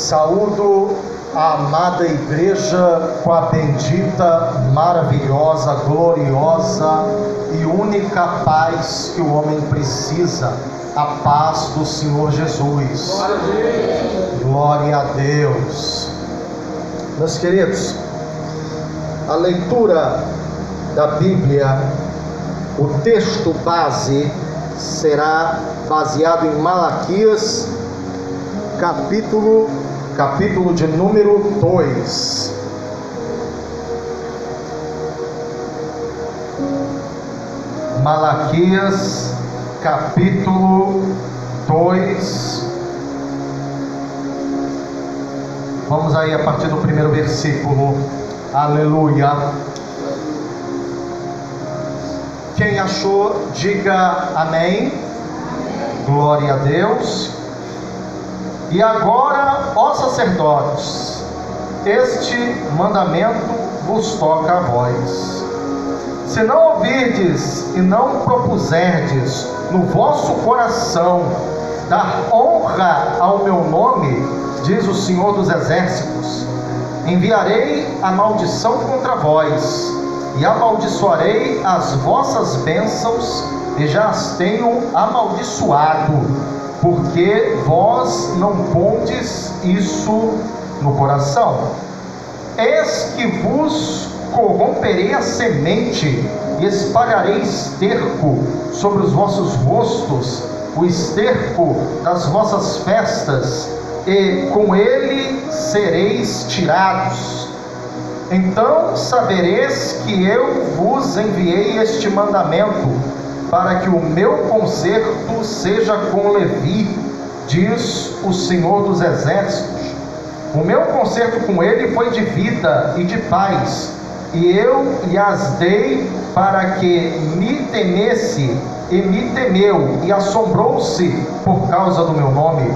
Saúdo a amada igreja com a bendita, maravilhosa, gloriosa e única paz que o homem precisa, a paz do Senhor Jesus. Glória a Deus. Meus queridos, a leitura da Bíblia, o texto base será baseado em Malaquias, capítulo de número 2. Malaquias, capítulo 2. Vamos aí a partir do primeiro versículo. Aleluia. Quem achou, diga amém. Glória a Deus. E agora, ó sacerdotes, este mandamento vos toca a vós. Se não ouvirdes e não propuserdes no vosso coração dar honra ao meu nome, diz o Senhor dos Exércitos, enviarei a maldição contra vós, e amaldiçoarei as vossas bênçãos, e já as tenho amaldiçoado, porque vós não pondes isso no coração. Eis que vos corromperei a semente, e espalharei esterco sobre os vossos rostos, o esterco das vossas festas, e com ele sereis tirados. Então sabereis que eu vos enviei este mandamento, para que o meu conserto seja com Levi, diz o Senhor dos Exércitos. O meu conserto com ele foi de vida e de paz, e eu lhas dei para que me temesse, e me temeu, e assombrou-se por causa do meu nome.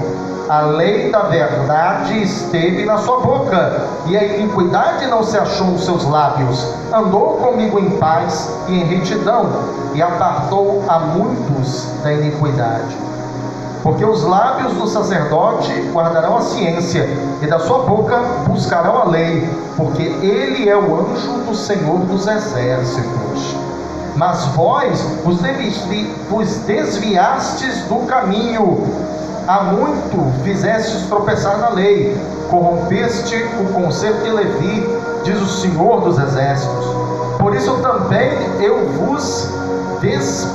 A lei da verdade esteve na sua boca, e a iniquidade não se achou nos seus lábios. Andou comigo em paz e em retidão, e apartou a muitos da iniquidade. Porque os lábios do sacerdote guardarão a ciência, e da sua boca buscarão a lei, porque ele é o anjo do Senhor dos Exércitos. Mas vós vos desviastes do caminho, há muito fizestes tropeçar na lei, corrompeste o conserto de Levi, diz o Senhor dos Exércitos. Por isso também eu vos fiz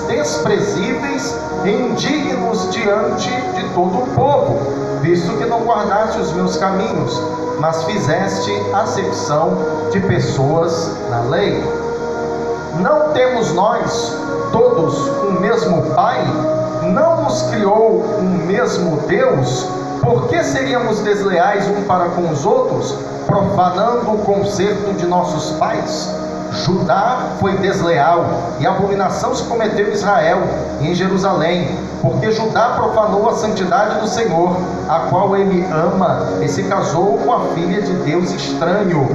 desprezíveis e indignos diante de todo o povo, visto que não guardaste os meus caminhos, mas fizeste acepção de pessoas na lei. Não temos nós todos um mesmo Pai? Não nos criou um mesmo Deus? Por que seríamos desleais um para com os outros, profanando o conserto de nossos pais? Judá foi desleal, e abominação se cometeu em Israel e em Jerusalém, porque Judá profanou a santidade do Senhor, a qual ele ama, e se casou com a filha de Deus estranho.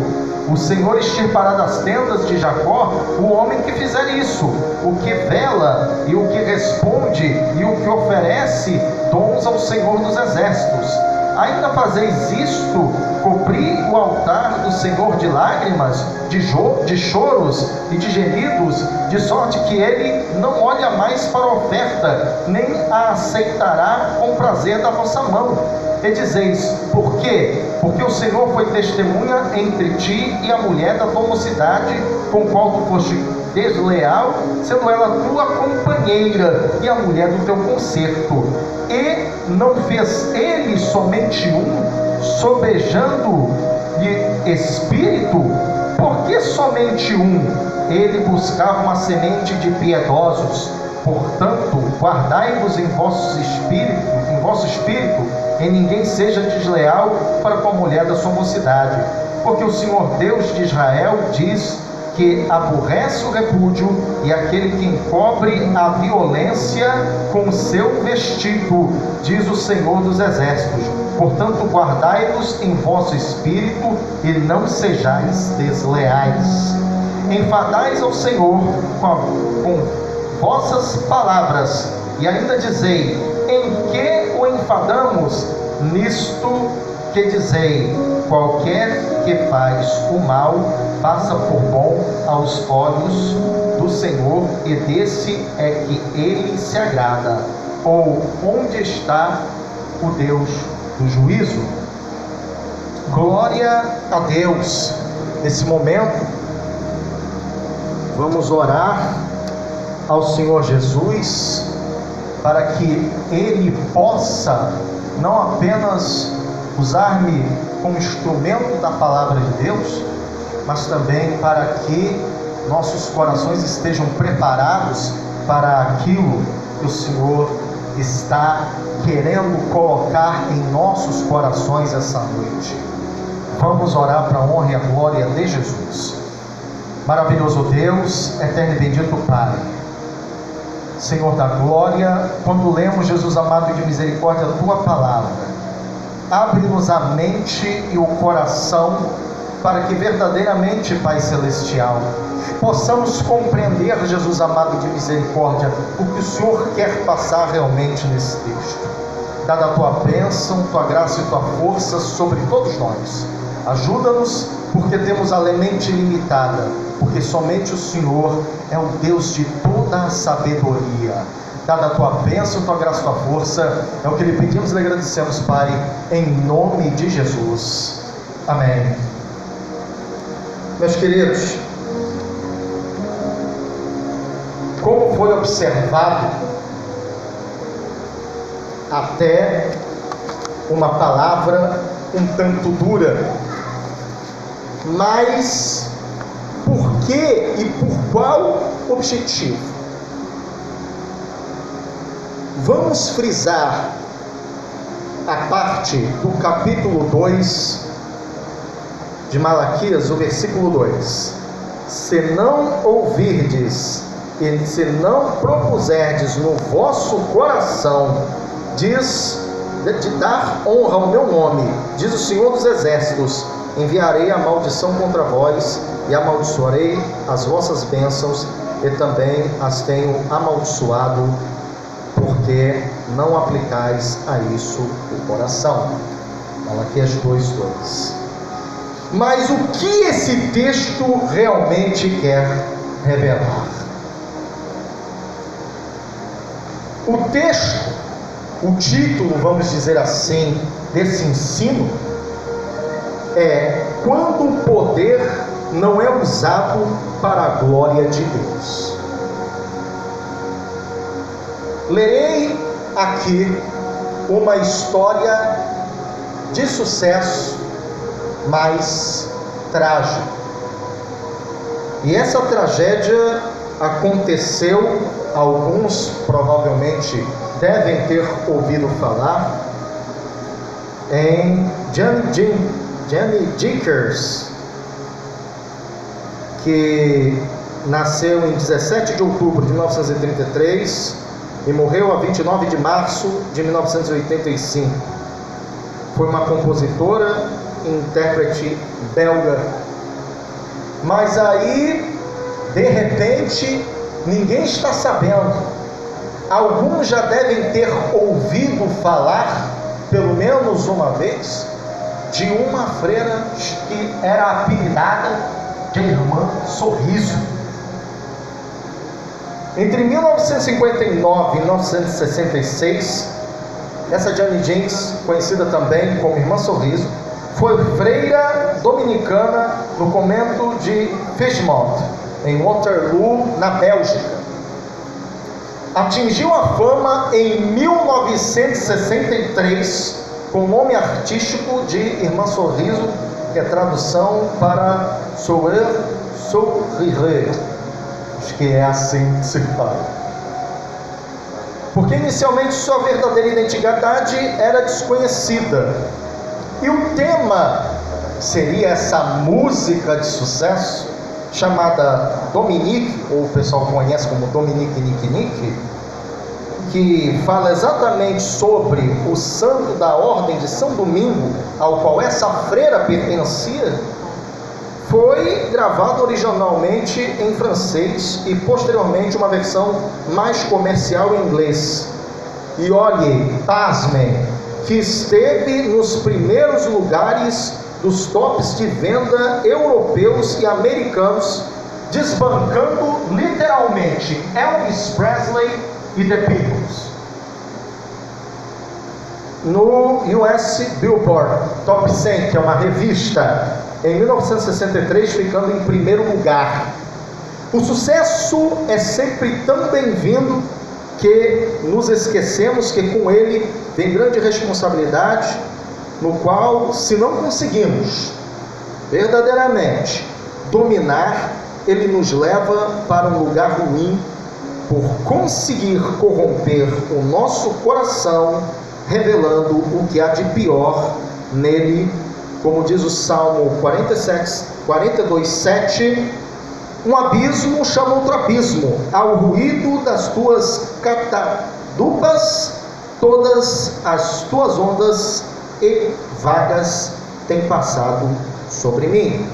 O Senhor extirpará das tendas de Jacó o homem que fizer isso, o que vela e o que responde e o que oferece dons ao Senhor dos Exércitos. Ainda fazeis isto, cobri o altar do Senhor de lágrimas, de choros e de gemidos, de sorte que ele não olha mais para a oferta, nem a aceitará com prazer da vossa mão. E dizeis, por quê? Porque o Senhor foi testemunha entre ti e a mulher da tua mocidade, com qual tu foste desleal, sendo ela tua companheira e a mulher do teu conserto. E não fez ele somente um, sobejando-lhe espírito? Por que somente um? Ele buscava uma semente de piedosos. Portanto, guardai-vos em vosso espírito, e ninguém seja desleal para com a mulher da sua mocidade. Porque o Senhor Deus de Israel diz que aborrece o repúdio e aquele que encobre a violência com o seu vestido, diz o Senhor dos Exércitos. Portanto, guardai-vos em vosso espírito e não sejais desleais. Enfadais ao Senhor com vossas palavras, e ainda dizei: em que o enfadamos nisto que dizei: qualquer que faz o mal, faça por bom aos olhos do Senhor, e desse é que ele se agrada. Ou onde está o Deus do juízo? Glória a Deus. Nesse momento, vamos orar ao Senhor Jesus, para que Ele possa não apenas usar-me como instrumento da palavra de Deus, mas também para que nossos corações estejam preparados para aquilo que o Senhor está querendo colocar em nossos corações essa noite. Vamos orar para a honra e a glória de Jesus. Maravilhoso Deus, eterno e bendito Pai, Senhor da glória, quando lemos, Jesus amado e de misericórdia, a Tua palavra, abre-nos a mente e o coração, para que verdadeiramente, Pai Celestial, possamos compreender, Jesus amado de misericórdia, o que o Senhor quer passar realmente nesse texto. Dada a Tua bênção, Tua graça e Tua força sobre todos nós. Ajuda-nos, porque temos a mente limitada, porque somente o Senhor é o Deus de toda a sabedoria. Dada a Tua bênção, Tua graça e Tua força, é o que lhe pedimos e lhe agradecemos, Pai, em nome de Jesus. Amém. Meus queridos, como foi observado, até uma palavra um tanto dura, mas por que e por qual objetivo? Vamos frisar a parte do capítulo 2 de Malaquias, o versículo 2: se não ouvirdes e se não propuserdes no vosso coração de dar honra ao meu nome, diz o Senhor dos Exércitos, enviarei a maldição contra vós e amaldiçoarei as vossas bênçãos, e também as tenho amaldiçoado, porque não aplicais a isso o coração. Malaquias 2:2. Mas o que esse texto realmente quer revelar? O texto, o título, vamos dizer assim, desse ensino é: quando o poder não é usado para a glória de Deus. Lerei aqui uma história de sucesso, mas trágica. E essa tragédia aconteceu, alguns provavelmente devem ter ouvido falar, em Jenny Dickers, que nasceu em 17 de outubro de 1933 e morreu a 29 de março de 1985. Foi uma compositora e intérprete belga. Mas aí, de repente, ninguém está sabendo. Alguns já devem ter ouvido falar, pelo menos uma vez, de uma freira que era apelidada de Irmã Sorriso. Entre 1959 e 1966, essa Jenny Jenkins, conhecida também como Irmã Sorriso, foi freira dominicana no convento de Fishmont, em Waterloo, na Bélgica. Atingiu a fama em 1963 com o nome artístico de Irmã Sorriso, que é tradução para Sourire, Sourire. Acho que é assim que se fala. Porque inicialmente sua verdadeira identidade era desconhecida. E o tema seria essa música de sucesso, chamada Dominique, ou o pessoal conhece como Dominique Nique Nique, que fala exatamente sobre o santo da ordem de São Domingo, ao qual essa freira pertencia. Foi gravado originalmente em francês e posteriormente uma versão mais comercial em inglês. E olhe, pasmem, que esteve nos primeiros lugares dos tops de venda europeus e americanos, desbancando literalmente Elvis Presley e The Beatles. No US Billboard Top 100, que é uma revista, em 1963, ficando em primeiro lugar. O sucesso é sempre tão bem-vindo que nos esquecemos que com ele vem grande responsabilidade, no qual, se não conseguimos verdadeiramente dominar, ele nos leva para um lugar ruim por conseguir corromper o nosso coração, revelando o que há de pior nele, como diz o Salmo 42:7, um abismo chama outro abismo, ao ruído das tuas catadupas, todas as tuas ondas e vagas têm passado sobre mim.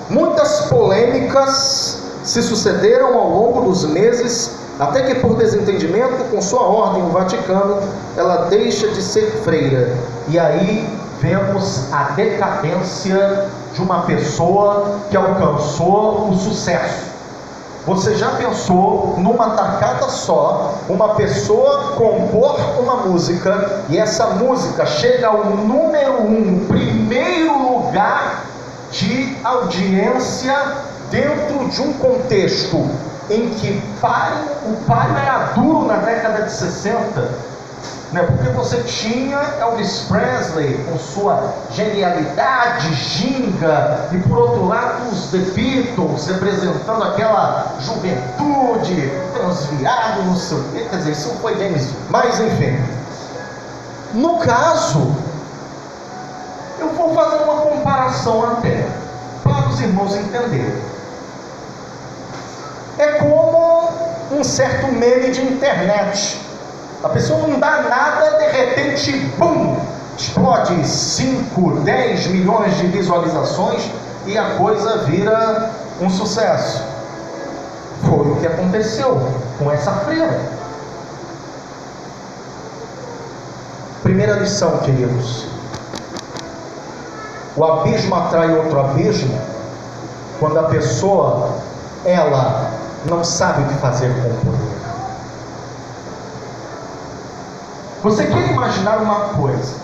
Muitas polêmicas se sucederam ao longo dos meses, até que por desentendimento com sua ordem, o Vaticano, ela deixa de ser freira. E aí vemos a decadência de uma pessoa que alcançou o sucesso. Você já pensou numa tacada só, uma pessoa compor uma música e essa música chega ao número 1, primeiro lugar de audiência dentro de um contexto em que o páreo era duro na década de 60, né? Porque você tinha Elvis Presley com sua genialidade, ginga, e por outro lado os The Beatles representando aquela juventude, transviado, não sei o quê, quer dizer, isso não foi bem isso. Mas enfim, no caso, eu vou fazer uma comparação até, para os irmãos entenderem. É como um certo meme de internet. A pessoa não dá nada, de repente, bum, explode 5, 10 milhões de visualizações e a coisa vira um sucesso. Foi o que aconteceu com essa freira. Primeira lição, queridos: o abismo atrai outro abismo quando a pessoa, ela não sabe o que fazer com o poder. Você quer imaginar uma coisa?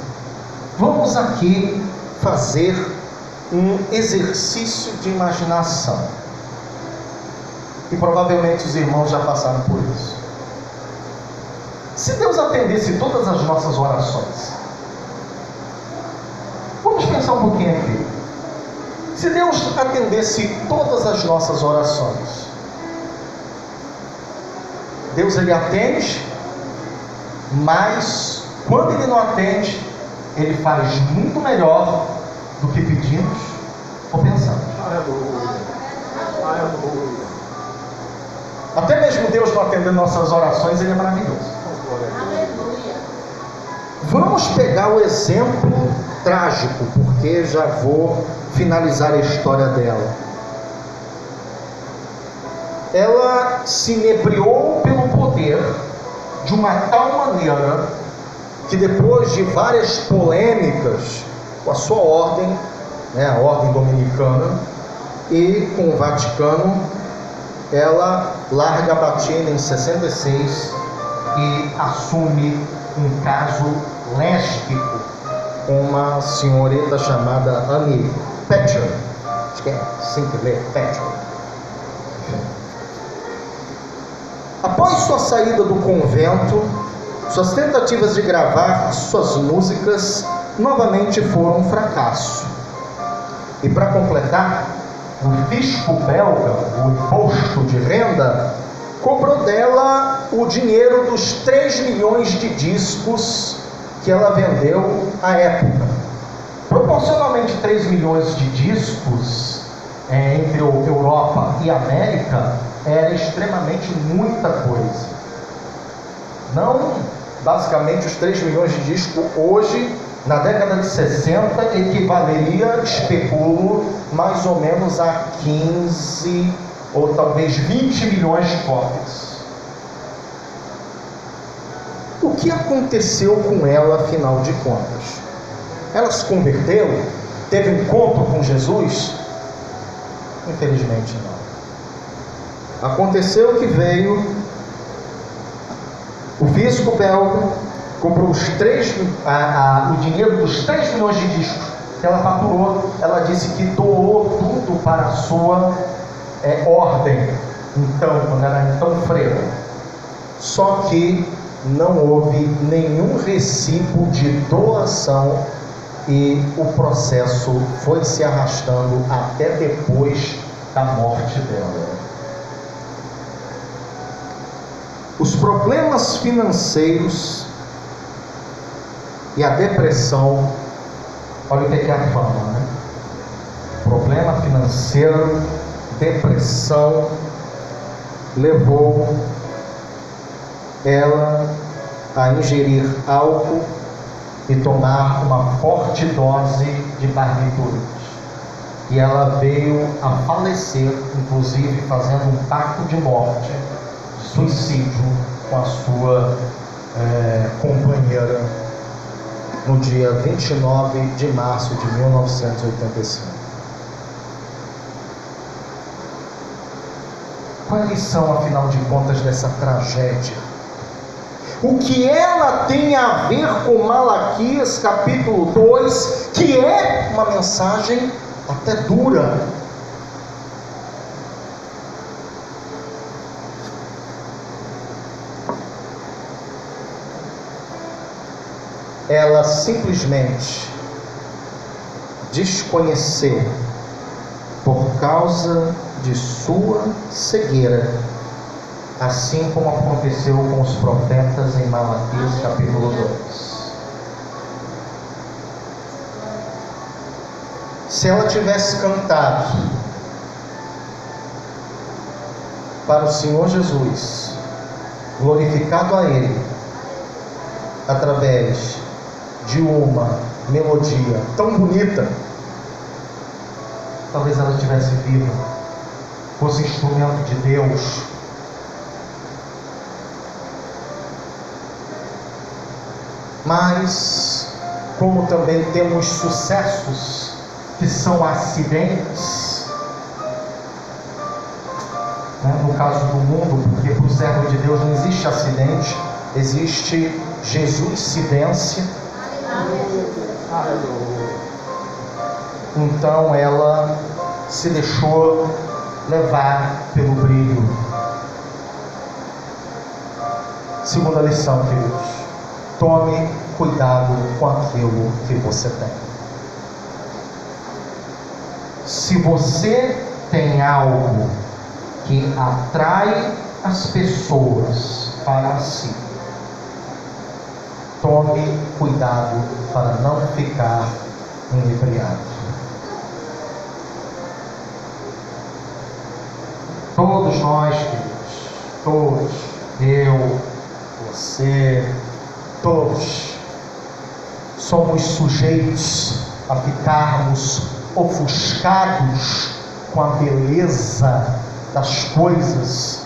Vamos aqui fazer um exercício de imaginação. E provavelmente os irmãos já passaram por isso. Se Deus atendesse todas as nossas orações, vamos pensar um pouquinho aqui. Se Deus atendesse todas as nossas orações, Deus ele atende, mas quando ele não atende, ele faz muito melhor do que pedimos ou pensamos. Até mesmo Deus não atendendo nossas orações, ele é maravilhoso. Vamos pegar o exemplo trágico, porque já vou finalizar a história dela. Ela se inebriou pelo poder de uma tal maneira que depois de várias polêmicas com a sua ordem, né, a ordem dominicana, e com o Vaticano, ela larga a batina em 66 e assume um caso lésbico com uma senhorita chamada Annie Patchell. Acho que é assim que lê, Patchell. Após sua saída do convento, suas tentativas de gravar suas músicas novamente foram um fracasso. E para completar, o fisco belga, o imposto de renda, cobrou dela o dinheiro dos 3 milhões de discos que ela vendeu à época. Proporcionalmente 3 milhões de discos entre Europa e América era extremamente muita coisa. Não, basicamente os 3 milhões de discos hoje, na década de 60, equivaleria, especulo, mais ou menos a 15 ou talvez 20 milhões de cópias. O que aconteceu com ela, afinal de contas? Ela se converteu? Teve encontro com Jesus? Infelizmente não. Aconteceu que veio o fisco belga, comprou o dinheiro dos 3 milhões de discos que ela faturou. Ela disse que doou tudo para a sua ordem, então, quando ela era tão freira. Só que não houve nenhum recibo de doação e o processo foi se arrastando até depois da morte dela. Os problemas financeiros e a depressão, olha o que é a fama, né? Problema financeiro, depressão, levou ela a ingerir álcool e tomar uma forte dose de barbitúricos. E ela veio a falecer, inclusive fazendo um pacto de morte, de suicídio, com a sua companheira, no dia 29 de março de 1985. Qual é a lição, afinal de contas, dessa tragédia? O que ela tem a ver com Malaquias capítulo 2, que é uma mensagem até dura. Ela simplesmente desconheceu, por causa de sua cegueira, assim como aconteceu com os profetas em Malaquias capítulo 2. Se ela tivesse cantado para o Senhor Jesus, glorificado a Ele através de uma melodia tão bonita, talvez ela estivesse viva, fosse instrumento de Deus. Mas, como também temos sucessos que são acidentes, né? No caso do mundo, porque para o servo de Deus não existe acidente, existe Jesuscidência. Então ela se deixou levar pelo brilho. Segunda lição, queridos: tome cuidado com aquilo que você tem. Se você tem algo que atrai as pessoas para si, tome cuidado para não ficar inebriado. Todos nós, queridos, todos, eu, você, todos, somos sujeitos a ficarmos ofuscados com a beleza das coisas.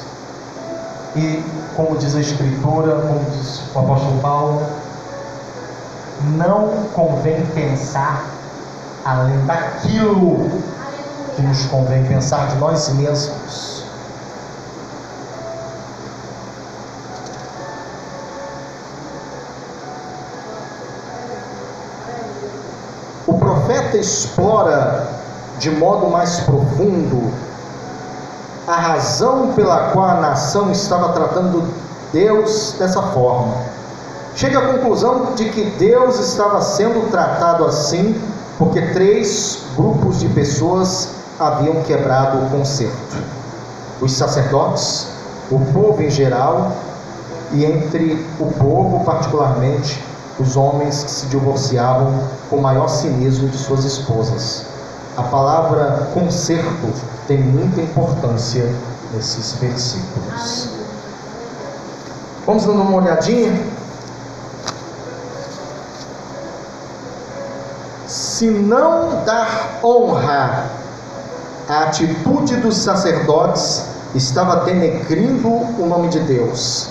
E, como diz a Escritura, como diz o apóstolo Paulo, não convém pensar além daquilo que nos convém pensar de nós mesmos. O profeta explora de modo mais profundo a razão pela qual a nação estava tratando Deus dessa forma. Chega à conclusão de que Deus estava sendo tratado assim porque 3 grupos de pessoas haviam quebrado o concerto: os sacerdotes, o povo em geral, e entre o povo particularmente os homens que se divorciavam com o maior cinismo de suas esposas. A palavra concerto tem muita importância nesses versículos. Vamos dando uma olhadinha? Se não dar honra à atitude dos sacerdotes, estava denegrindo o nome de Deus.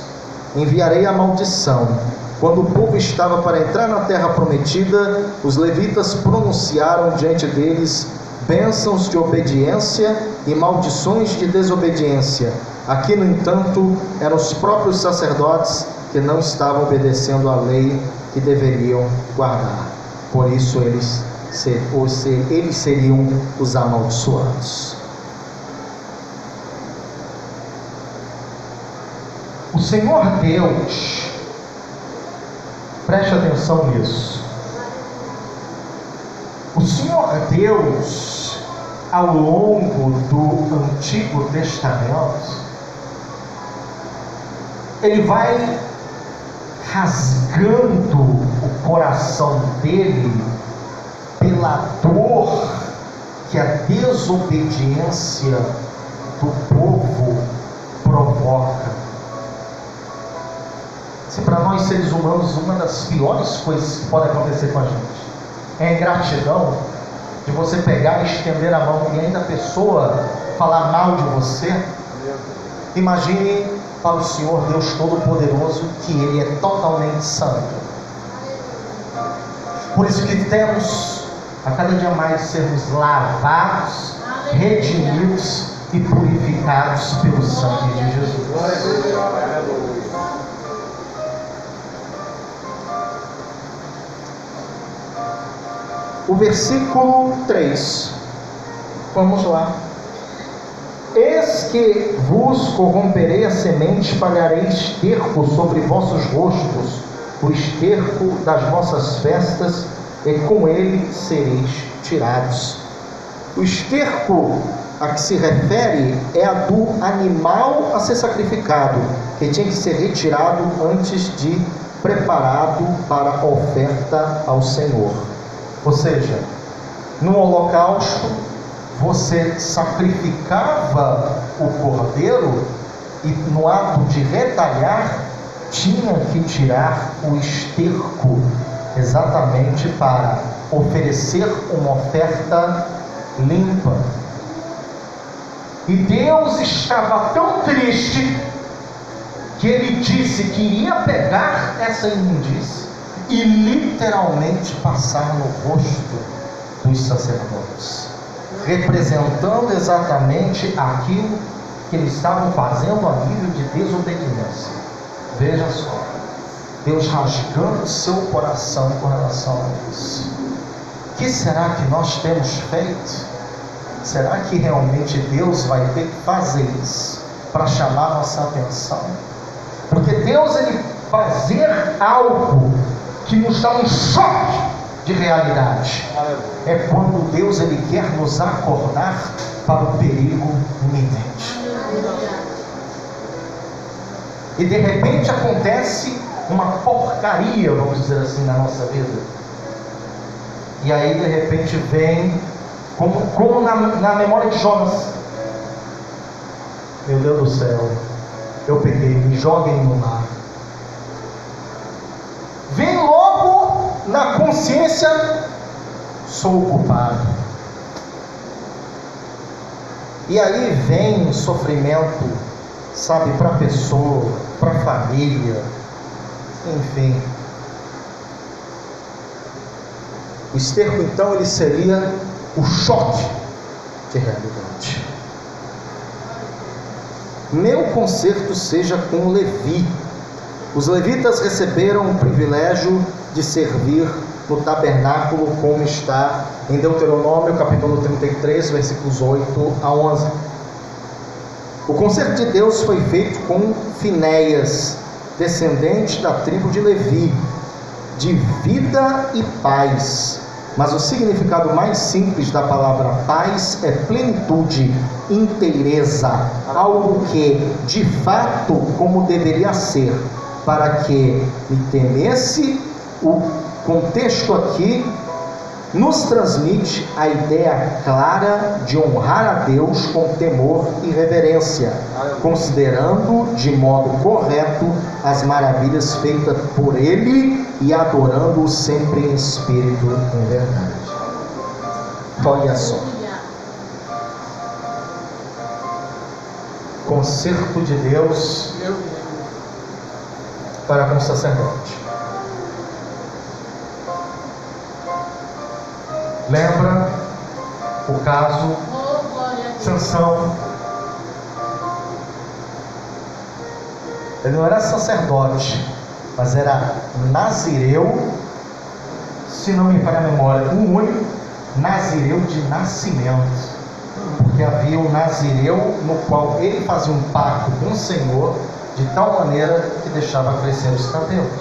Enviarei a maldição Quando o povo estava para entrar na terra prometida, os levitas pronunciaram diante deles bênçãos de obediência e maldições de desobediência. Aqui, no entanto, eram os próprios sacerdotes que não estavam obedecendo à lei que deveriam guardar. Por isso eles seriam os amaldiçoados. O Senhor Deus, preste atenção nisso. O Senhor Deus, ao longo do Antigo Testamento, Ele vai rasgando o coração dele pela dor que a desobediência do povo provoca. Se para nós seres humanos uma das piores coisas que pode acontecer com a gente é a ingratidão, de você pegar e estender a mão e ainda a pessoa falar mal de você, imagine para o Senhor Deus Todo-Poderoso, que Ele é totalmente santo. Por isso que temos a cada dia mais sermos lavados, redimidos e purificados pelo sangue de Jesus. O versículo 3, vamos lá. Eis que vos corromperei a semente, espalharei esterco sobre vossos rostos, o esterco das vossas festas, e com ele sereis tirados. O esterco a que se refere é a do animal a ser sacrificado, que tinha que ser retirado antes de preparado para a oferta ao Senhor. Ou seja, no holocausto, você sacrificava o cordeiro e no ato de retalhar, tinha que tirar o esterco, exatamente para oferecer uma oferta limpa. E Deus estava tão triste que Ele disse que iria pegar essa imundície e literalmente passar no rosto dos sacerdotes, representando exatamente aquilo que eles estavam fazendo a nível de desobediência. Veja só, Deus rasgando seu coração com relação a isso. O que será que nós temos feito? Será que realmente Deus vai ter que fazer isso para chamar nossa atenção? Porque Deus, Ele fazer algo que nos dá um choque de realidade, é quando Deus, Ele quer nos acordar para o perigo iminente. E de repente acontece uma porcaria, vamos dizer assim, na nossa vida. E aí de repente vem, como na memória de Jonas: meu Deus do céu, eu pequei, me joguem no mar. Vem logo na consciência: sou o culpado. E aí vem sofrimento, sabe, para a pessoa, para a família, enfim. O esterco, então, ele seria o choque de realidade. Meu conserto seja com Levi. Os levitas receberam o privilégio de servir no tabernáculo, como está em Deuteronômio capítulo 33, versículos 8 a 11. O conserto de Deus foi feito com Finéias, descendente da tribo de Levi, de vida e paz. Mas o significado mais simples da palavra paz é plenitude, inteireza, algo que, de fato, como deveria ser, para que me temesse. O contexto aqui nos transmite a ideia clara de honrar a Deus com temor e reverência, considerando de modo correto as maravilhas feitas por Ele e adorando-o sempre em espírito e em verdade. Olha só, conserto de Deus para com o sacerdote. Lembra o caso Sansão? Ele não era sacerdote, mas era nazireu, se não me falha a memória, o único nazireu de nascimento, porque havia um nazireu no qual ele fazia um pacto com o Senhor de tal maneira que deixava crescer os cabelos.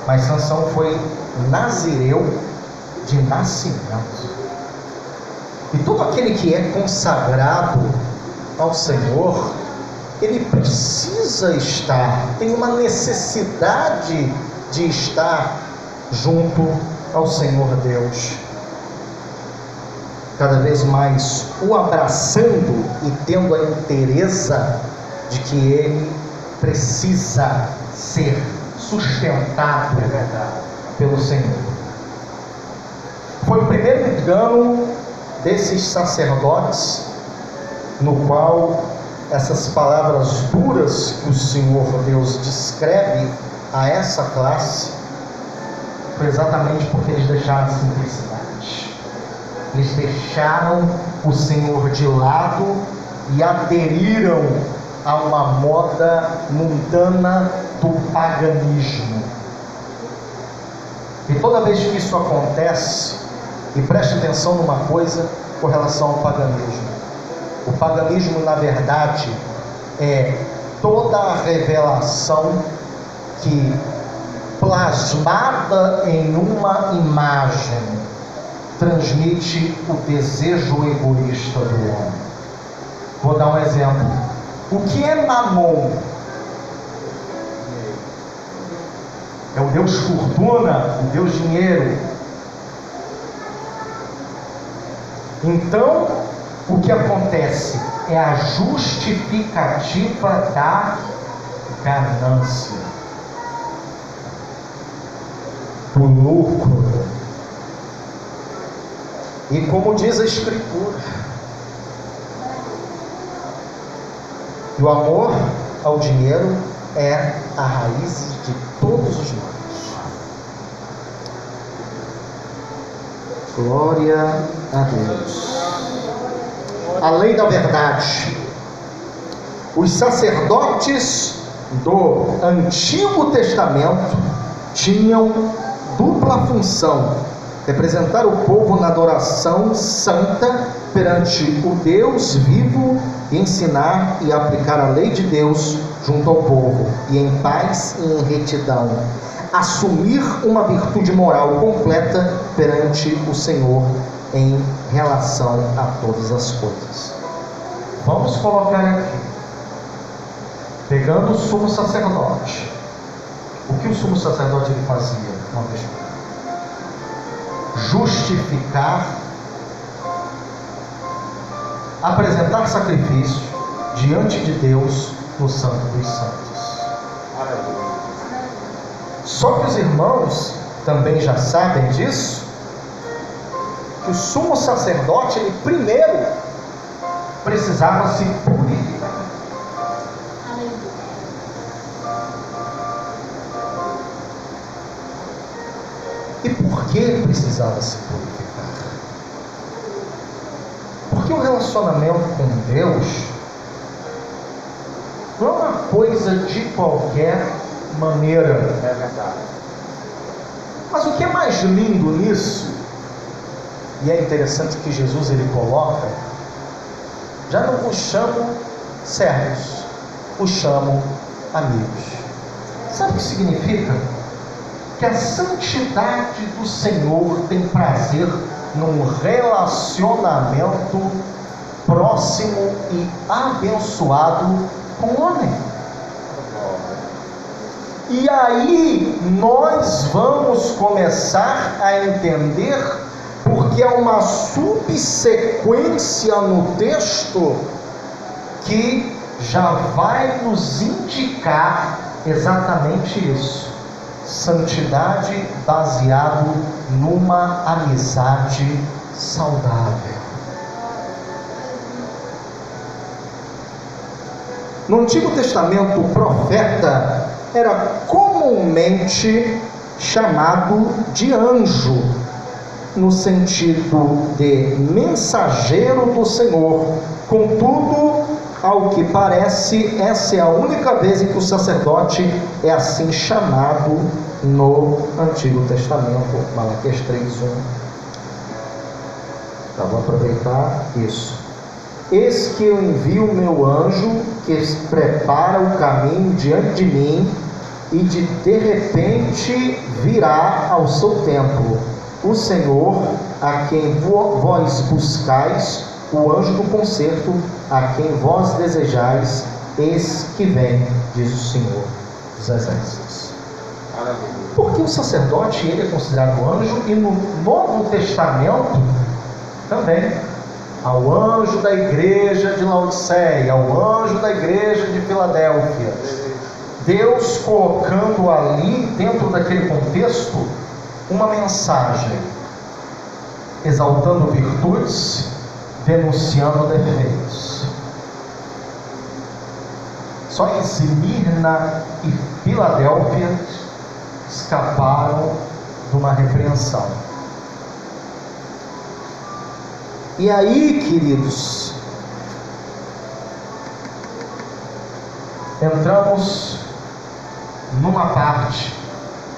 Mas Sansão foi nazireu de nascimento. E todo aquele que é consagrado ao Senhor, ele precisa estar, tem uma necessidade de estar junto ao Senhor Deus, cada vez mais o abraçando e tendo a inteireza de que ele precisa ser sustentado pelo Senhor. Foi o primeiro engano desses sacerdotes, no qual essas palavras duras que o Senhor Deus descreve a essa classe, foi exatamente porque eles deixaram a simplicidade. Eles deixaram o Senhor de lado e aderiram a uma moda mundana do paganismo. E toda vez que isso acontece, e preste atenção numa coisa com relação ao paganismo. O paganismo, na verdade, é toda a revelação que, plasmada em uma imagem, transmite o desejo egoísta do homem. Vou dar um exemplo. O que é Mamon? É o Deus fortuna, o Deus dinheiro. Então, o que acontece é a justificativa da ganância, do lucro. E como diz a Escritura, o amor ao dinheiro é a raiz de todos os males. Glória a Deus. A lei da verdade. Os sacerdotes do Antigo Testamento tinham dupla função: representar o povo na adoração santa perante o Deus vivo e ensinar e aplicar a lei de Deus junto ao povo, e em paz e em retidão, assumir uma virtude moral completa perante o Senhor em relação a todas as coisas. Vamos colocar aqui, pegando o sumo sacerdote. O que o sumo sacerdote ele fazia? Uma vez justificar, apresentar sacrifício diante de Deus no Santo dos Santos. Só que os irmãos também já sabem disso, que o sumo sacerdote, ele primeiro precisava se purificar. E por que ele precisava se purificar? Porque o relacionamento com Deus não é uma coisa de qualquer maneira. É verdade. Mas o que é mais lindo nisso, e é interessante que Jesus ele coloca: já não vos chamo servos, vos chamo amigos. Sabe o que significa? Que a santidade do Senhor tem prazer num relacionamento próximo e abençoado com o homem. E aí nós vamos começar a entender, porque é uma subsequência no texto que já vai nos indicar exatamente isso: santidade baseado numa amizade saudável. No Antigo Testamento, o profeta era comumente chamado de anjo. no sentido de mensageiro do Senhor. Contudo, ao que parece, essa é a única vez em que o sacerdote é assim chamado no Antigo Testamento. Malaquias 3:1. Tá, vou aproveitar isso. Eis que eu envio o meu anjo, que prepara o caminho diante de mim, e de repente virá ao seu templo o Senhor, a quem vós buscais, o anjo do concerto, a quem vós desejais, eis que vem, diz o Senhor dos Exércitos. Porque o sacerdote, ele é considerado anjo, e no Novo Testamento também, ao anjo da igreja de Laodiceia, ao anjo da igreja de Filadélfia, Deus colocando ali, dentro daquele contexto, uma mensagem, exaltando virtudes, denunciando defeitos. Só Esmirna e Filadélfia escaparam de uma repreensão. E aí, queridos, entramos numa parte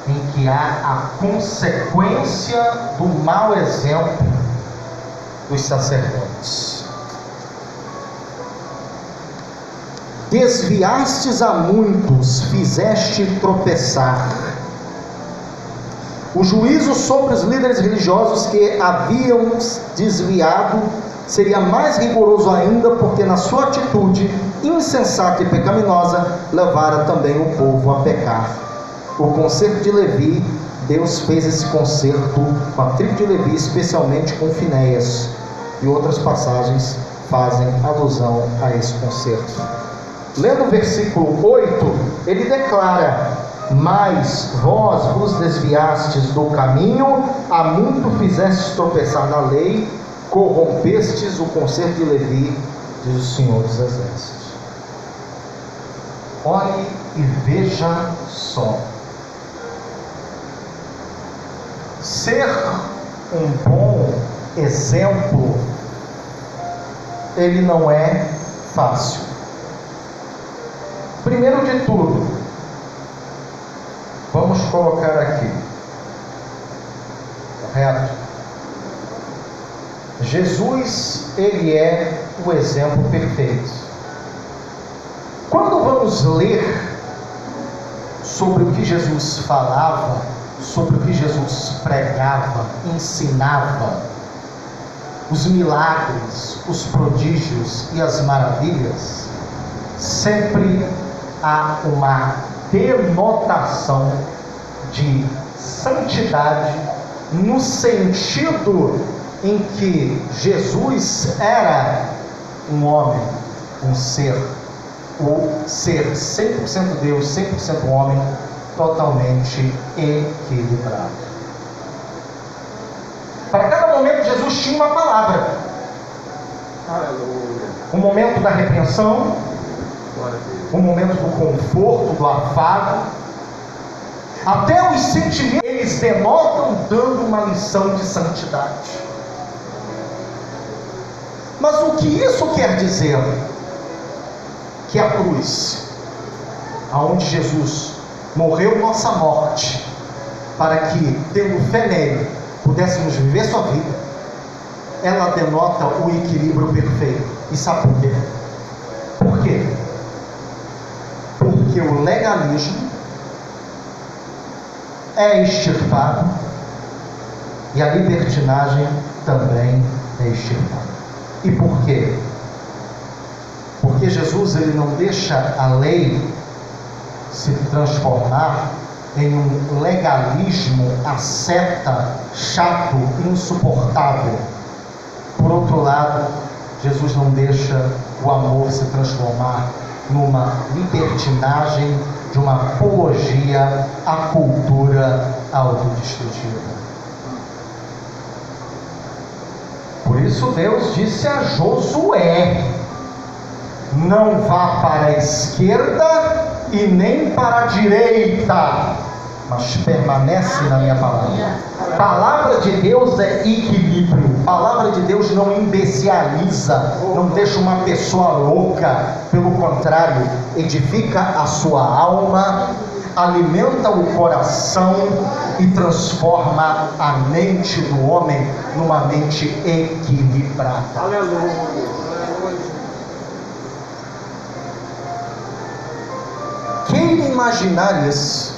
em que há a consequência do mau exemplo dos sacerdotes. Desviastes a muitos, fizeste tropeçar. O juízo sobre os líderes religiosos que haviam desviado seria mais rigoroso ainda, porque na sua atitude insensata e pecaminosa levara também o povo a pecar. O concerto de Levi, Deus fez esse concerto com a tribo de Levi, especialmente com Finéias, e outras passagens fazem alusão a esse concerto. Lendo o versículo 8, ele declara: mas vós vos desviastes do caminho, a muito fizestes tropeçar na lei, corrompestes o concerto de Levi, diz o Senhor dos Exércitos. Olhe e veja só. Ser um bom exemplo, ele não é fácil. Primeiro de tudo, vamos colocar aqui, correto? Jesus, ele é o exemplo perfeito. Quando vamos ler sobre o que Jesus falava, sobre o que Jesus pregava, ensinava, os milagres, os prodígios e as maravilhas, sempre há uma denotação de santidade, no sentido em que Jesus era um homem, um ser, o ser 100% Deus, 100% homem, totalmente equilibrado. Para cada momento Jesus tinha uma palavra. Aleluia. O momento da repreensão, o momento do conforto, do afago, até os sentimentos, eles denotam dando uma lição de santidade. Mas o que isso quer dizer? Que a cruz, aonde Jesus morreu nossa morte, para que, tendo fé nele, pudéssemos viver sua vida, ela denota o equilíbrio perfeito. E sabe por quê? Por quê? Porque o legalismo é extirpado e a libertinagem também é extirpada. E por quê? Porque Jesus, ele não deixa a lei se transformar em um legalismo asceta, chato, insuportável. Por outro lado, Jesus não deixa o amor se transformar numa libertinagem, de uma apologia à cultura autodestrutiva. Por isso Deus disse a Josué: não vá para a esquerda e nem para a direita, mas permanece na minha palavra. Palavra de Deus é equilíbrio. Palavra de Deus não imbeciliza, não deixa uma pessoa louca. Pelo contrário, edifica a sua alma, alimenta o coração e transforma a mente do homem numa mente equilibrada. Aleluia. Queira imaginar isso.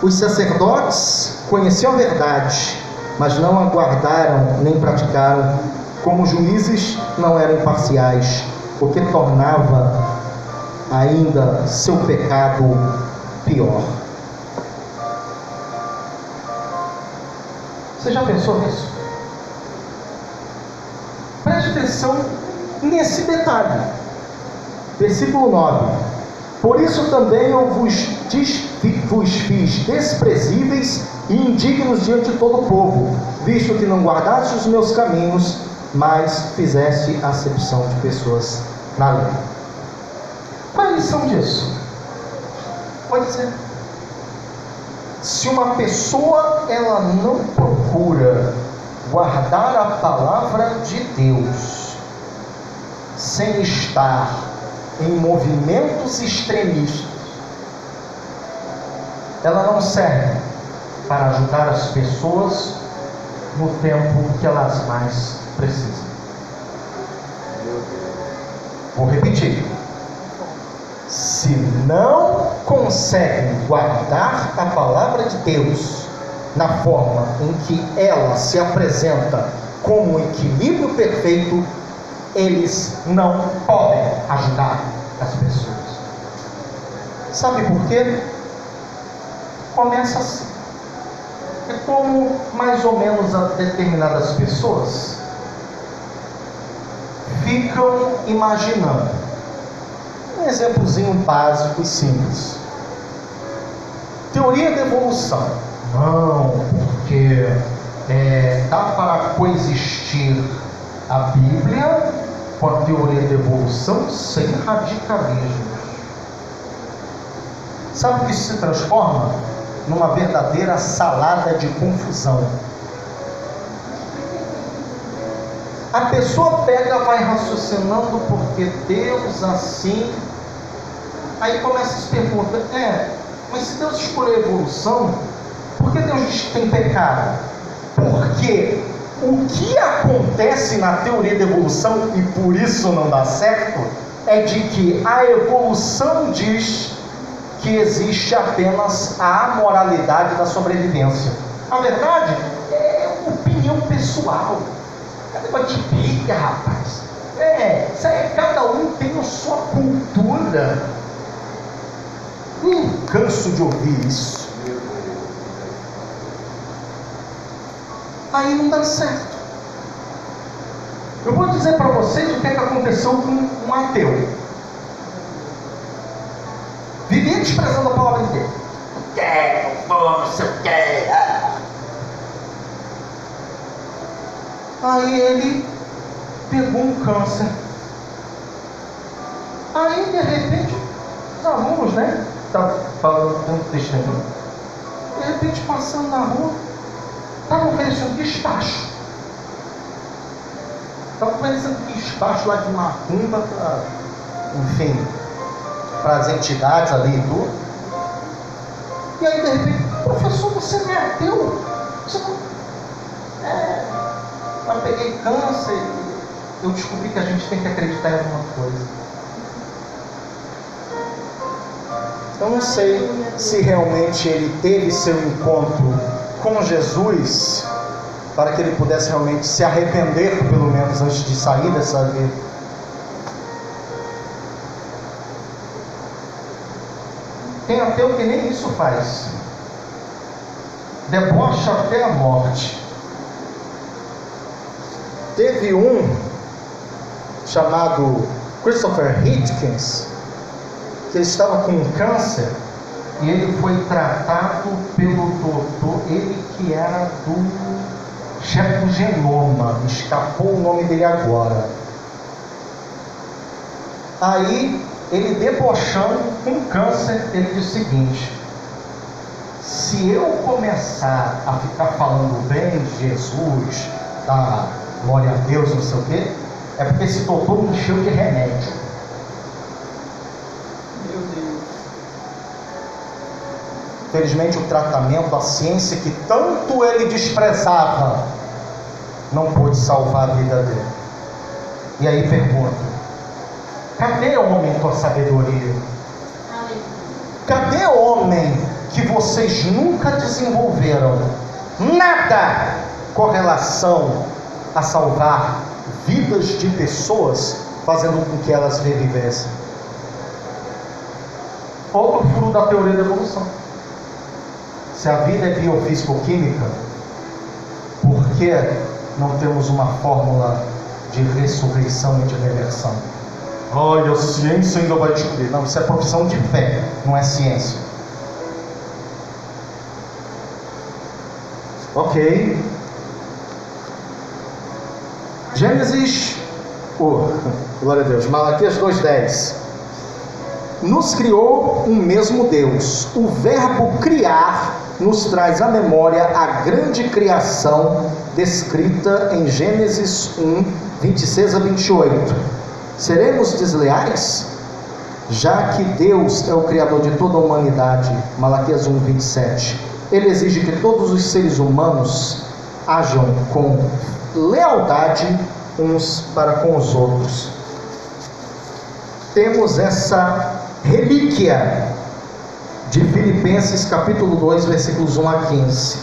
Os sacerdotes conheciam a verdade, mas não a guardaram nem praticaram. Como juízes, não eram imparciais, o que tornava ainda seu pecado pior. Você já pensou nisso? Preste atenção nesse detalhe. Versículo 9. Por isso também eu vos fiz desprezíveis e indignos diante de todo o povo, visto que não guardaste os meus caminhos, mas fizeste acepção de pessoas na lei. Qual é a lição disso? Pode dizer. Se uma pessoa ela não procura guardar a palavra de Deus, sem estar em movimentos extremistas, ela não serve para ajudar as pessoas no tempo que elas mais precisam. Vou repetir. Se não conseguem guardar a palavra de Deus na forma em que ela se apresenta como um equilíbrio perfeito, eles não podem ajudar as pessoas. Sabe por quê? Começa assim. É como mais ou menos determinadas pessoas ficam imaginando. Um exemplozinho básico e simples. Teoria da evolução. Não, porque dá para coexistir a Bíblia com a teoria da evolução sem radicalismo. Sabe o que isso se transforma? Numa verdadeira salada de confusão. A pessoa pega, vai raciocinando porque Deus assim, aí começa a se perguntar, mas se Deus escolheu a evolução, por que Deus diz que tem pecado? Porque o que acontece na teoria da evolução, e por isso não dá certo, é de que a evolução diz que existe apenas a amoralidade da sobrevivência. A verdade é opinião pessoal. Cadê de briga, rapaz? Cada um tem a sua cultura. Canso de ouvir isso. Aí não dá certo. Eu vou dizer para vocês o que aconteceu com um ateu. Vivia desprezando a palavra de Deus. Não sei o que. Aí ele pegou um câncer. Aí de repente, os alunos, estavam falando com o testemunho. De repente, passando na rua, estavam oferecendo despacho. Estavam oferecendo despacho lá de macumba para, enfim, para as entidades ali e tudo. E aí de repente, professor, você não é ateu? Você não... Eu peguei câncer e eu descobri que a gente tem que acreditar em alguma coisa. Eu não sei se realmente ele teve seu encontro com Jesus para que ele pudesse realmente se arrepender, pelo menos antes de sair dessa vida. Tem ateu que nem isso faz. Debocha até a morte. Teve um chamado Christopher Hitchens, que ele estava com câncer e ele foi tratado pelo doutor, ele que era do chefe do genoma, escapou o nome dele agora. Aí, ele debochando com câncer, ele diz o seguinte: se eu começar a ficar falando bem de Jesus, tá, glória a Deus, não sei o quê, é porque esse doutor me encheu de remédio. Meu Deus. Infelizmente, o tratamento, a ciência que tanto ele desprezava, não pôde salvar a vida dele. E aí pergunto: cadê, homem, tua sabedoria? Cadê, homem, que vocês nunca desenvolveram nada com relação a salvar vidas de pessoas, fazendo com que elas revivessem? Outro furo da teoria da evolução. Se a vida é biofísico-química, por que não temos uma fórmula de ressurreição e de reversão? Olha, a ciência ainda vai descobrir. Não, isso é profissão de fé, não é ciência. Ok. Gênesis, glória a Deus, Malaquias 2:10. Nos criou um mesmo Deus. O verbo criar nos traz à memória a grande criação descrita em Gênesis 1, 26 a 28. Seremos desleais? Já que Deus é o Criador de toda a humanidade, Malaquias 1, 27, Ele exige que todos os seres humanos ajam com lealdade uns para com os outros. Temos essa relíquia de Filipenses capítulo 2, versículos 1 a 15.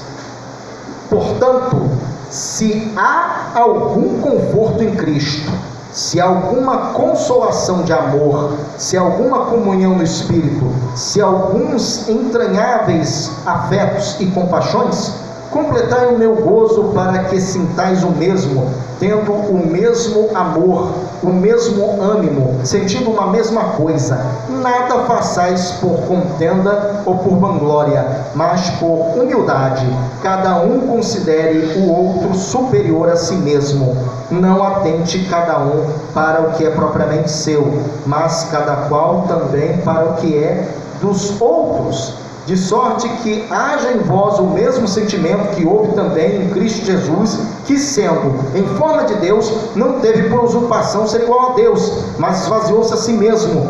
Portanto, se há algum conforto em Cristo, se há alguma consolação de amor, se há alguma comunhão no Espírito, se há alguns entranháveis afetos e compaixões, completai o meu gozo para que sintais o mesmo, tendo o mesmo amor, o mesmo ânimo, sentindo uma mesma coisa. Nada façais por contenda ou por vanglória, mas por humildade. Cada um considere o outro superior a si mesmo. Não atente cada um para o que é propriamente seu, mas cada qual também para o que é dos outros. De sorte que haja em vós o mesmo sentimento que houve também em Cristo Jesus, que sendo em forma de Deus, não teve por usurpação ser igual a Deus, mas esvaziou-se a si mesmo,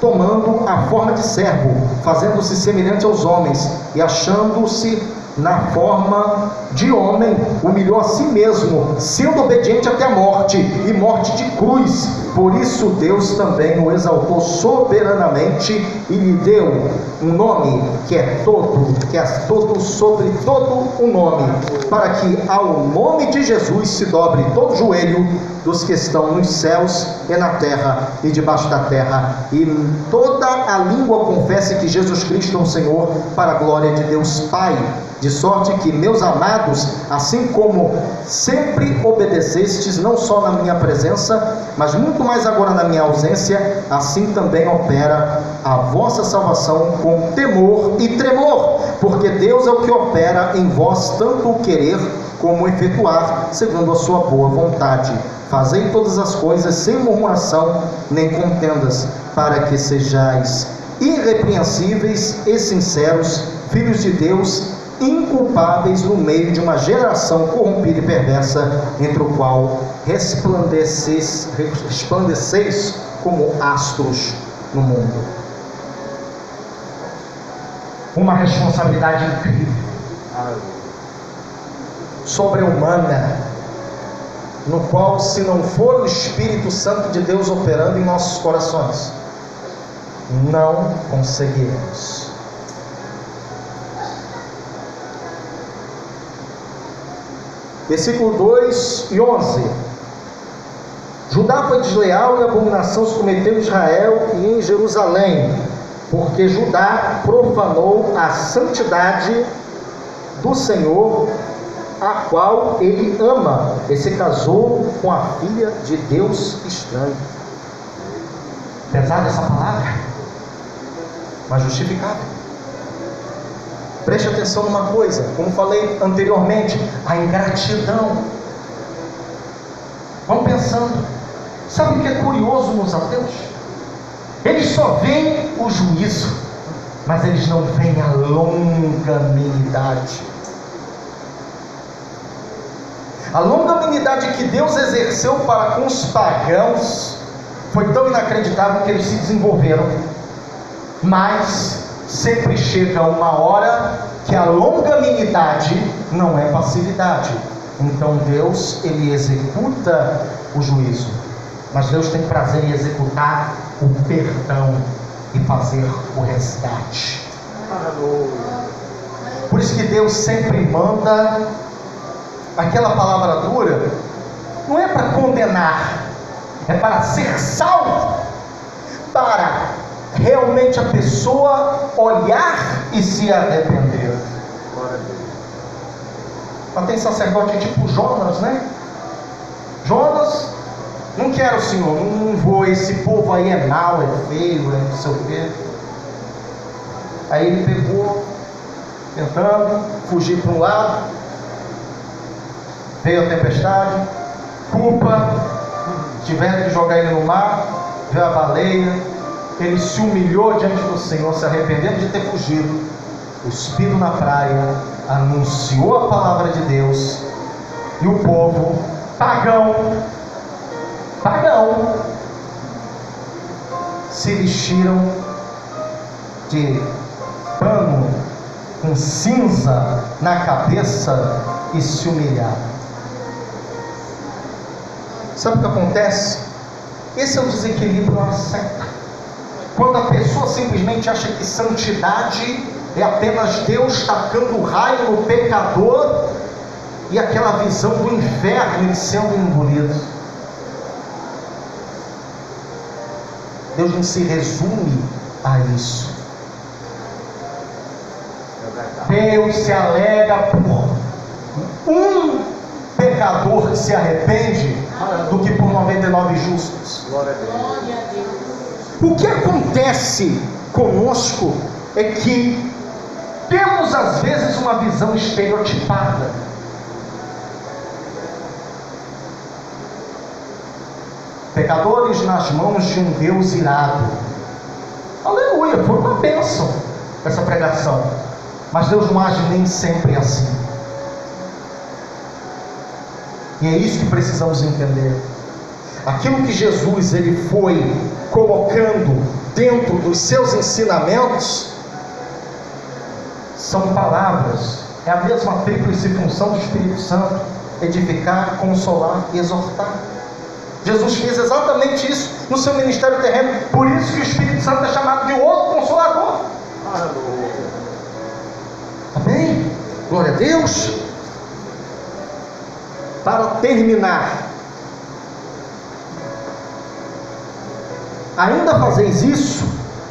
tomando a forma de servo, fazendo-se semelhante aos homens, e achando-se na forma de homem, humilhou a si mesmo, sendo obediente até a morte, e morte de cruz. Por isso Deus também o exaltou soberanamente e lhe deu um nome que é todo sobre todo o nome, para que ao nome de Jesus se dobre todo o joelho dos que estão nos céus e na terra e debaixo da terra, e toda a língua confesse que Jesus Cristo é o Senhor, para a glória de Deus Pai. De sorte que, meus amados, assim como sempre obedecestes, não só na minha presença, mas muito mais agora na minha ausência, assim também opera a vossa salvação com temor e tremor, porque Deus é o que opera em vós tanto o querer como o efetuar, segundo a sua boa vontade. Fazei todas as coisas sem murmuração nem contendas, para que sejais irrepreensíveis e sinceros, filhos de Deus, inculpáveis no meio de uma geração corrompida e perversa, entre o qual resplandeceis como astros no mundo. Uma responsabilidade incrível, sobre-humana, no qual, se não for o Espírito Santo de Deus operando em nossos corações, não conseguiremos. Versículo 2 e 11. Judá foi desleal e abominação se cometeu em Israel e em Jerusalém, porque Judá profanou a santidade do Senhor, a qual ele ama, e se casou com a filha de Deus estranho. Pesada essa palavra, mas justificável. Preste atenção numa coisa, como falei anteriormente, a ingratidão. Vamos pensando, sabe o que é curioso nos ateus? Eles só veem o juízo, mas eles não veem a longanimidade. A longanimidade que Deus exerceu para com os pagãos foi tão inacreditável que eles se desenvolveram. Mas sempre chega uma hora que a longanimidade não é passividade. Então Deus, ele executa o juízo, mas Deus tem prazer em executar o perdão e fazer o resgate. Por isso que Deus sempre manda aquela palavra dura, não é para condenar, é para ser salvo, para realmente a pessoa olhar e se arrepender. Mas tem sacerdote tipo Jonas, né? Jonas, não quero, Senhor, não vou, esse povo aí é mau, é feio, é não sei o quê. Aí ele pegou, tentando fugir para um lado, veio a tempestade, culpa, tiveram que jogar ele no mar, veio a baleia, ele se humilhou diante do Senhor, se arrependendo de ter fugido, cuspido na praia, anunciou a palavra de Deus, e o povo pagão, se vestiram de pano com cinza na cabeça e se humilharam. Sabe o que acontece? Esse é o desequilíbrio na seita. Quando a pessoa simplesmente acha que santidade é apenas Deus tacando raio no pecador e aquela visão do inferno sendo engolido. Deus não se resume a isso. Deus se alega por um pecador que se arrepende do que por 99 justos. Glória a Deus. O que acontece conosco é que temos às vezes uma visão estereotipada. Pecadores nas mãos de um Deus irado. Aleluia, foi uma bênção essa pregação. Mas Deus não age nem sempre assim. E é isso que precisamos entender. Aquilo que Jesus ele foi colocando dentro dos seus ensinamentos são palavras. É a mesma tríplice função do Espírito Santo: edificar, consolar e exortar. Jesus fez exatamente isso no seu ministério terreno. Por isso que o Espírito Santo é chamado de outro Consolador. Amém? Glória a Deus. Para terminar, ainda fazeis isso?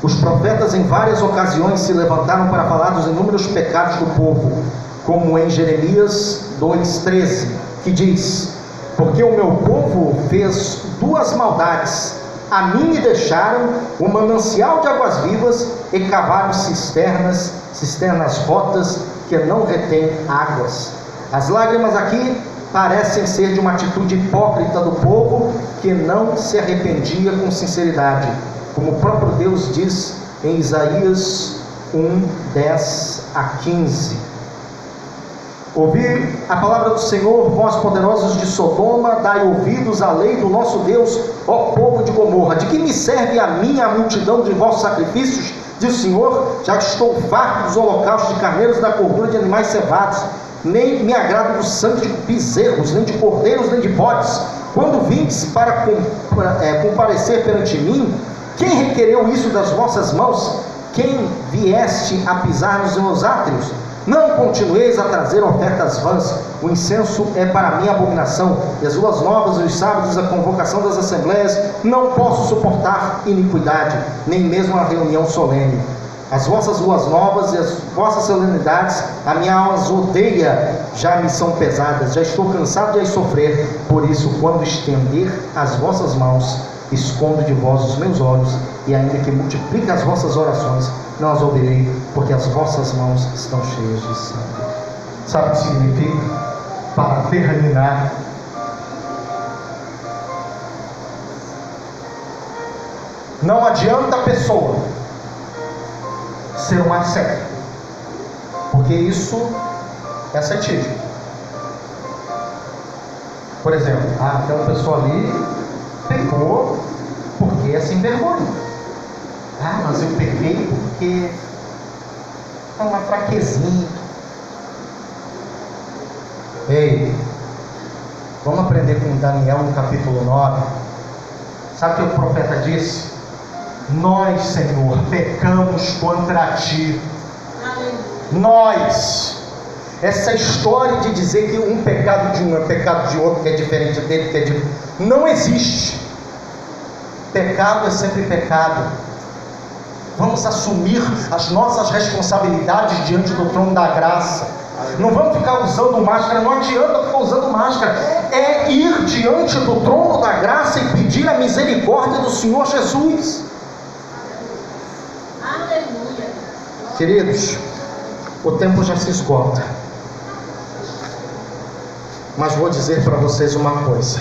Os profetas em várias ocasiões se levantaram para falar dos inúmeros pecados do povo, como em Jeremias 2,13, que diz: porque o meu povo fez duas maldades, a mim me deixaram o manancial de águas vivas e cavaram cisternas rotas que não retêm águas. As lágrimas aqui parecem ser de uma atitude hipócrita do povo que não se arrependia com sinceridade, como o próprio Deus diz em Isaías 1:10-15. Ouvi a palavra do Senhor, vós poderosos de Sodoma, dai ouvidos à lei do nosso Deus, ó povo de Gomorra. De que me serve a mim a multidão de vossos sacrifícios? Diz o Senhor, já que estou farto dos holocaustos de carneiros, da gordura de animais cevados. Nem me agrado do sangue de bezerros, nem de cordeiros, nem de bodes. Quando vindes para comparecer perante mim, quem requereu isso das vossas mãos? Quem vieste a pisar nos meus átrios? Não continueis a trazer ofertas vãs. O incenso é para mim abominação, e as luas novas e os sábados, a convocação das assembleias. Não posso suportar iniquidade, nem mesmo a reunião solene. As vossas luas novas e as vossas solenidades, a minha alma as odeia, já me são pesadas, já estou cansado de as sofrer. Por isso, quando estender as vossas mãos, escondo de vós os meus olhos, e ainda que multiplique as vossas orações, não as ouvirei, porque as vossas mãos estão cheias de sangue. Sabe o que significa? Para terminar, Não adianta a pessoa ser o mais sério, porque isso é ascetismo. Por exemplo, tem uma pessoa ali pecou porque é sem vergonha. Mas eu pequei porque é uma fraquezinha. Ei, vamos aprender com Daniel no capítulo 9. Sabe o que o profeta disse? Nós, Senhor, pecamos contra ti. Nós. Essa história de dizer que um pecado de um é pecado de outro, que é diferente dele, que é diferente, não existe. Pecado é sempre pecado. Vamos assumir as nossas responsabilidades diante do trono da graça. Não vamos ficar usando máscara. Não adianta ficar usando máscara. É ir diante do trono da graça e pedir a misericórdia do Senhor Jesus. Aleluia. Queridos, o tempo já se esgota, mas vou dizer para vocês uma coisa.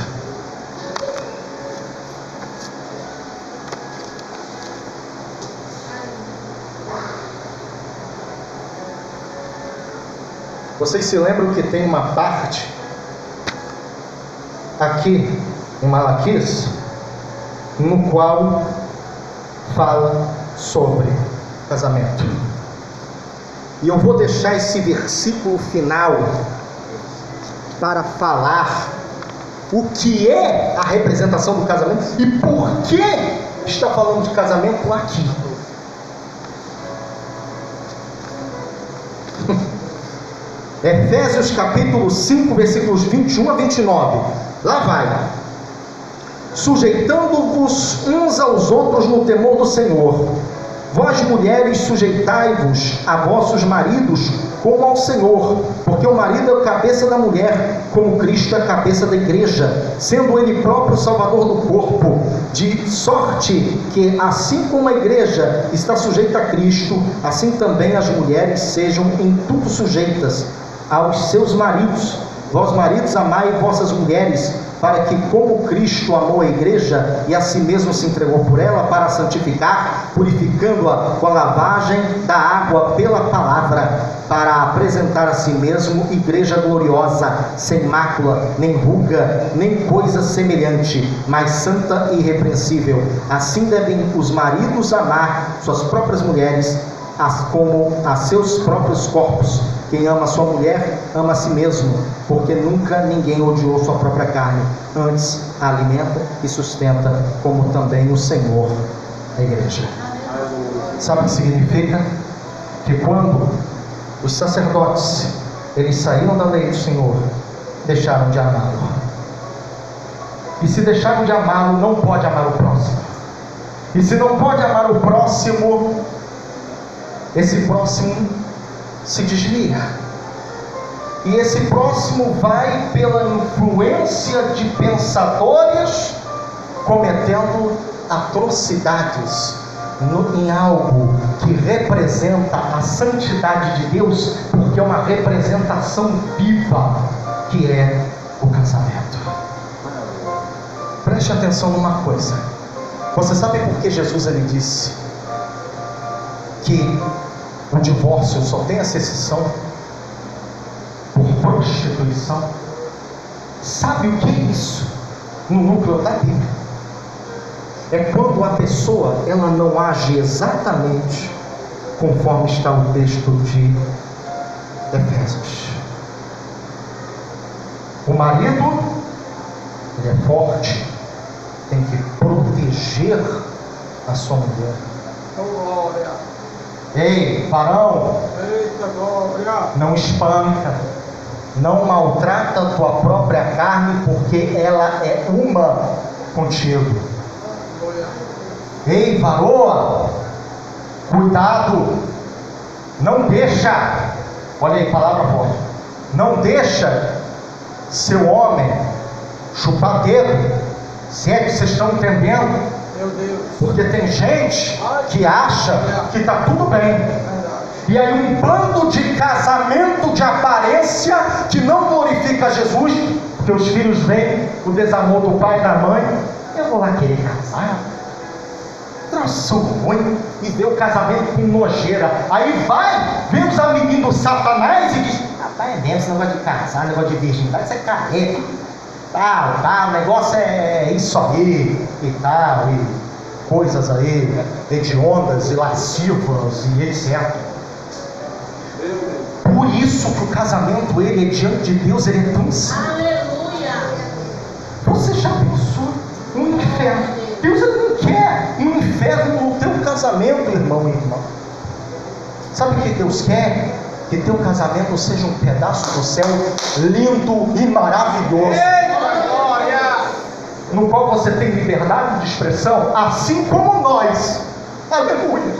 Vocês se lembram que tem uma parte aqui em Malaquias, no qual fala sobre casamento. E eu vou deixar esse versículo final para falar o que é a representação do casamento e por que está falando de casamento aqui. Efésios capítulo 5, versículos 21 a 29. Lá vai. Sujeitando-vos uns aos outros no temor do Senhor. Vós, mulheres, sujeitai-vos a vossos maridos como ao Senhor, porque o marido é a cabeça da mulher, como Cristo é a cabeça da igreja, sendo ele próprio o salvador do corpo, de sorte que, assim como a igreja está sujeita a Cristo, assim também as mulheres sejam em tudo sujeitas aos seus maridos. Vós, maridos, amai vossas mulheres, para que, como Cristo amou a igreja e a si mesmo se entregou por ela, para a santificar, purificando-a com a lavagem da água pela palavra, para apresentar a si mesmo igreja gloriosa, sem mácula, nem ruga, nem coisa semelhante, mas santa e irrepreensível. Assim devem os maridos amar suas próprias mulheres, como a seus próprios corpos. Quem ama sua mulher, ama a si mesmo, porque nunca ninguém odiou sua própria carne, antes a alimenta e sustenta, como também o Senhor a igreja. Sabe o que significa? Que quando os sacerdotes, eles saíram da lei do Senhor, deixaram de amá-lo. E se deixaram de amá-lo, não pode amar o próximo. E se não pode amar o próximo, esse próximo se desvia, e esse próximo vai pela influência de pensadores cometendo atrocidades em algo que representa a santidade de Deus, porque é uma representação viva, que é o casamento. Preste atenção numa coisa. Você sabe por que Jesus ele disse que o divórcio só tem essa exceção por prostituição? Sabe o que é isso? No núcleo da Bíblia, é quando a pessoa ela não age exatamente conforme está o texto de Efésios. O marido, ele é forte, tem que proteger a sua mulher. Ei, varão, não espanca, não maltrata a tua própria carne, porque ela é uma contigo. Ei, varoa, cuidado, não deixa, olha aí, palavra forte, não deixa seu homem chupar dedo, se é que vocês estão entendendo. Meu Deus. Porque tem gente que acha que está tudo bem, e aí um bando de casamento de aparência que não glorifica Jesus, porque os filhos veem o desamor do pai e da mãe. Eu vou lá querer casar. troço ruim, e vê o casamento com nojeira. Aí vai, vê os amiguinhos do Satanás e diz: rapaz, é mesmo esse negócio de casar, negócio de virgindade, isso é careta, tal, o negócio é isso aí, e tal, e coisas aí, hediondas e lascivas e etc. Por isso que o casamento, ele é diante de Deus, ele é tão santo. Aleluia. Você já pensou um inferno? Deus não quer um inferno no teu casamento, irmão e irmã. Sabe o que Deus quer? Que teu casamento seja um pedaço do céu lindo e maravilhoso, no qual você tem liberdade de expressão, assim como nós. Aleluia.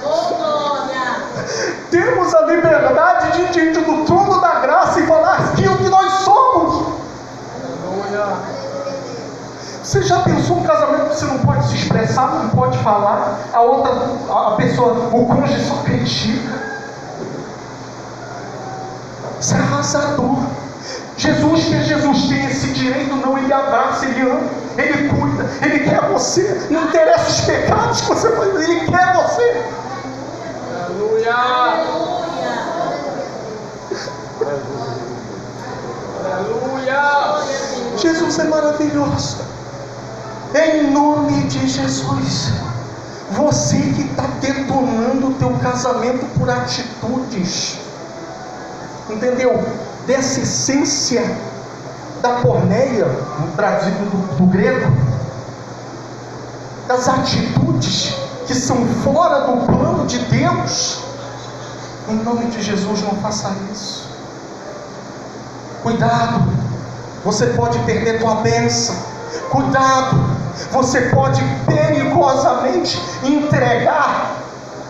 Oh, glória. Temos a liberdade de ir diante do trono da graça e falar aquilo que nós somos. Você já pensou um casamento que você não pode se expressar, não pode falar, a pessoa, o cônjuge só critica? Isso é arrasador. Jesus tem esse direito, não, ele abraça, ele ama, ele cuida, ele quer você, não interessa os pecados que você faz, ele quer você. Aleluia! Aleluia! Jesus é maravilhoso. Em nome de Jesus. Você que está detonando o teu casamento por atitudes, entendeu? Dessa essência da porneia, traduzido do grego, das atitudes que são fora do plano de Deus. Em nome de Jesus, não faça isso. Cuidado, você pode perder tua bênção. Cuidado, você pode perigosamente entregar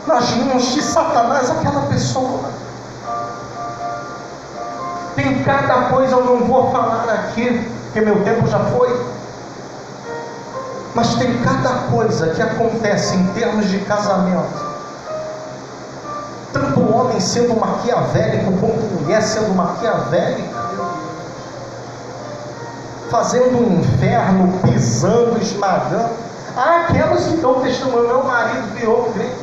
nas mãos de Satanás aquela pessoa. Tem cada coisa, eu não vou falar aqui, porque meu tempo já foi. Mas tem cada coisa que acontece em termos de casamento. Tanto o homem sendo maquiavélico, quanto mulher sendo maquiavélica. Fazendo um inferno, pisando, esmagando. Há aquelas que dão testemunho: meu marido virou crente.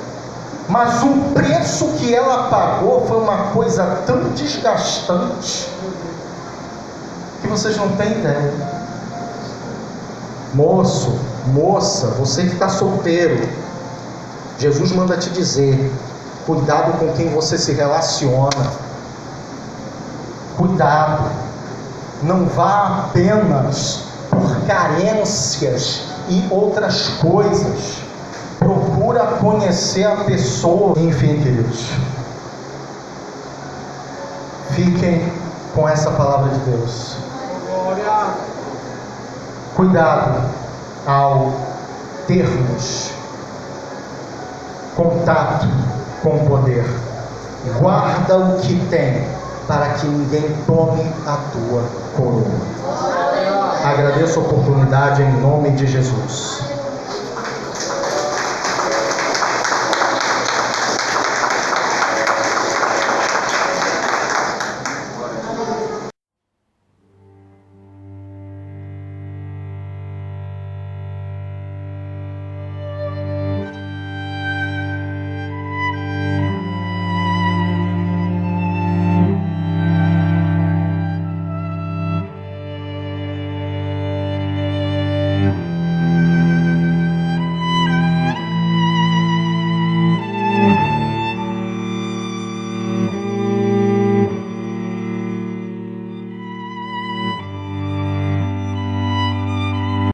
Mas o preço que ela pagou foi uma coisa tão desgastante que vocês não têm ideia. Moço, moça, você que está solteiro, Jesus manda te dizer: cuidado com quem você se relaciona. Cuidado. Não vá apenas por carências e outras coisas. Procura conhecer a pessoa. Enfim, queridos, fiquem com essa palavra de Deus. Glória! Cuidado ao termos contato com o poder. Guarda o que tem, para que ninguém tome a tua coroa. Agradeço a oportunidade em nome de Jesus.